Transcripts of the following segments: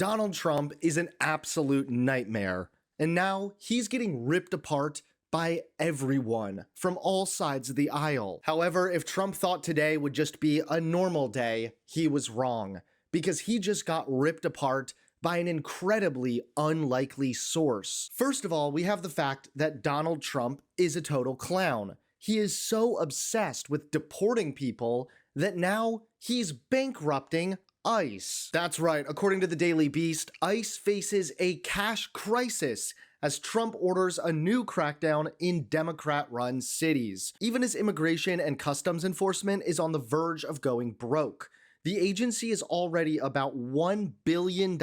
Donald Trump is an absolute nightmare, and now he's getting ripped apart by everyone from all sides of the aisle. However, if Trump thought today would just be a normal day, he was wrong, because he just got ripped apart by an incredibly unlikely source. First of all, we have the fact that Donald Trump is a total clown. He is so obsessed with deporting people that now he's bankrupting ICE. That's right, according to the Daily Beast, ICE faces a cash crisis as Trump orders a new crackdown in Democrat-run cities, even as immigration and customs enforcement is on the verge of going broke. The agency is already about $1 billion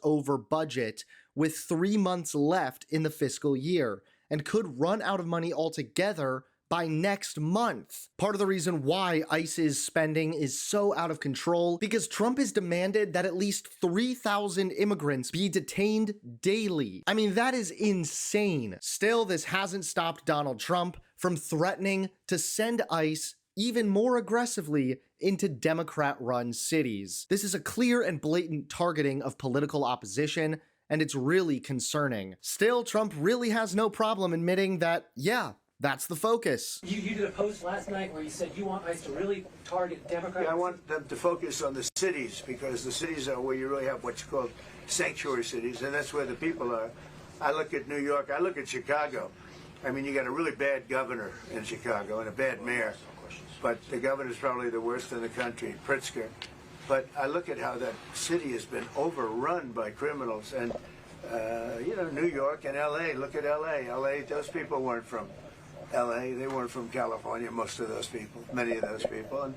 over budget with 3 months left in the fiscal year, and could run out of money altogether by next month. Part of the reason why ICE's spending is so out of control because Trump has demanded that at least 3,000 immigrants be detained daily. I mean, that is insane. Still, this hasn't stopped Donald Trump from threatening to send ICE even more aggressively into Democrat-run cities. This is a clear and blatant targeting of political opposition, and it's really concerning. Still, Trump really has no problem admitting that, yeah, that's the focus. You did a post last night where you said you want ICE to really target Democrats. Yeah, I want them to focus on the cities, because the cities are where you really have what's called sanctuary cities, and that's where the people are. I look at New York, I look at Chicago. I mean, you got a really bad governor in Chicago and a bad mayor, but the governor's probably the worst in the country, Pritzker. But I look at how that city has been overrun by criminals, and New York and LA, look at LA. LA, those people weren't from LA, they weren't from California, most of those people, many of those people, and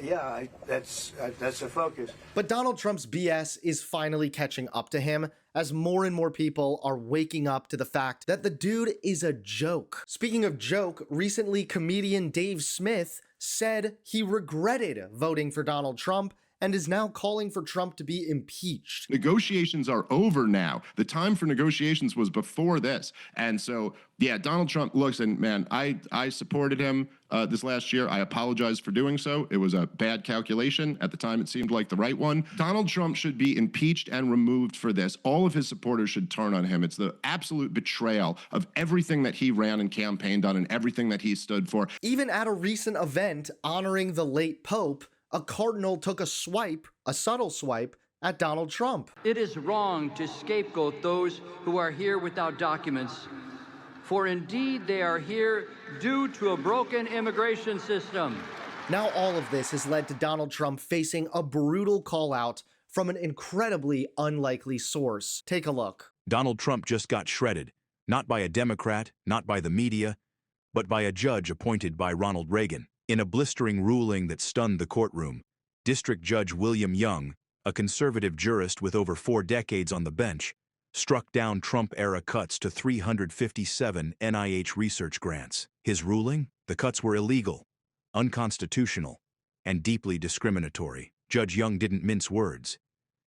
yeah, that's the focus. But Donald Trump's BS is finally catching up to him as more and more people are waking up to the fact that the dude is a joke. Speaking of joke, recently comedian Dave Smith said he regretted voting for Donald Trump and is now calling for Trump to be impeached. Negotiations are over now. The time for negotiations was before this. And so, yeah, Donald Trump looks, and man, I supported him this last year. I apologize for doing so. It was a bad calculation. At the time, it seemed like the right one. Donald Trump should be impeached and removed for this. All of his supporters should turn on him. It's the absolute betrayal of everything that he ran and campaigned on and everything that he stood for. Even at a recent event honoring the late Pope, a cardinal took a subtle swipe, at Donald Trump. It is wrong to scapegoat those who are here without documents, for indeed they are here due to a broken immigration system. Now all of this has led to Donald Trump facing a brutal call-out from an incredibly unlikely source. Take a look. Donald Trump just got shredded, not by a Democrat, not by the media, but by a judge appointed by Ronald Reagan. In a blistering ruling that stunned the courtroom, District Judge William Young, a conservative jurist with over 4 decades on the bench, struck down Trump-era cuts to 357 NIH research grants. His ruling? The cuts were illegal, unconstitutional, and deeply discriminatory. Judge Young didn't mince words.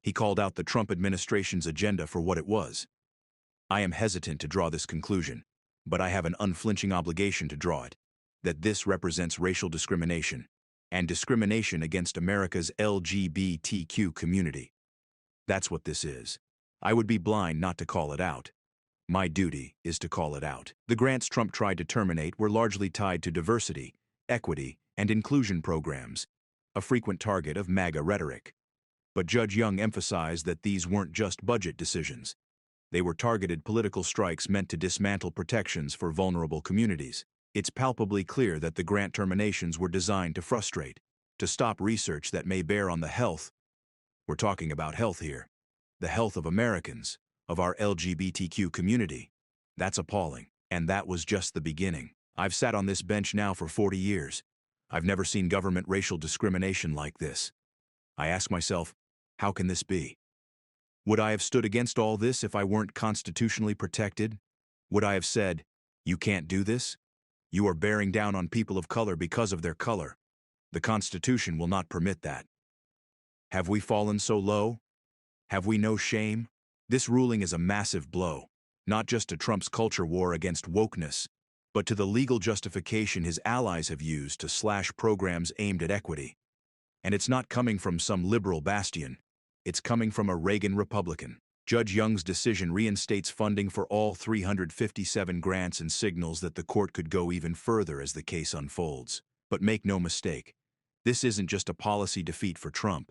He called out the Trump administration's agenda for what it was. I am hesitant to draw this conclusion, but I have an unflinching obligation to draw it. That this represents racial discrimination, and discrimination against America's LGBTQ community. That's what this is. I would be blind not to call it out. My duty is to call it out. The grants Trump tried to terminate were largely tied to diversity, equity, and inclusion programs, a frequent target of MAGA rhetoric. But Judge Young emphasized that these weren't just budget decisions. They were targeted political strikes meant to dismantle protections for vulnerable communities. It's palpably clear that the grant terminations were designed to frustrate, to stop research that may bear on the health. We're talking about health here. The health of Americans, of our LGBTQ community. That's appalling. And that was just the beginning. I've sat on this bench now for 40 years. I've never seen government racial discrimination like this. I ask myself, how can this be? Would I have stood against all this if I weren't constitutionally protected? Would I have said, you can't do this? You are bearing down on people of color because of their color. The Constitution will not permit that. Have we fallen so low? Have we no shame? This ruling is a massive blow, not just to Trump's culture war against wokeness, but to the legal justification his allies have used to slash programs aimed at equity. And it's not coming from some liberal bastion. It's coming from a Reagan Republican. Judge Young's decision reinstates funding for all 357 grants and signals that the court could go even further as the case unfolds. But make no mistake, this isn't just a policy defeat for Trump.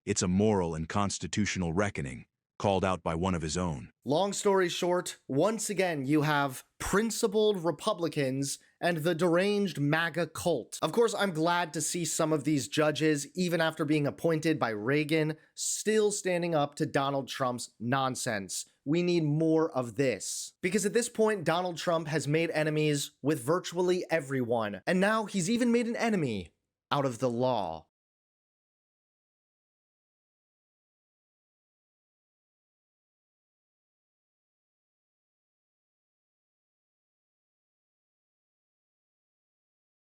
It's a moral and constitutional reckoning, called out by one of his own. Long story short, once again, you have principled Republicans and the deranged MAGA cult. Of course, I'm glad to see some of these judges, even after being appointed by Reagan, still standing up to Donald Trump's nonsense. We need more of this. Because at this point, Donald Trump has made enemies with virtually everyone, and now he's even made an enemy out of the law.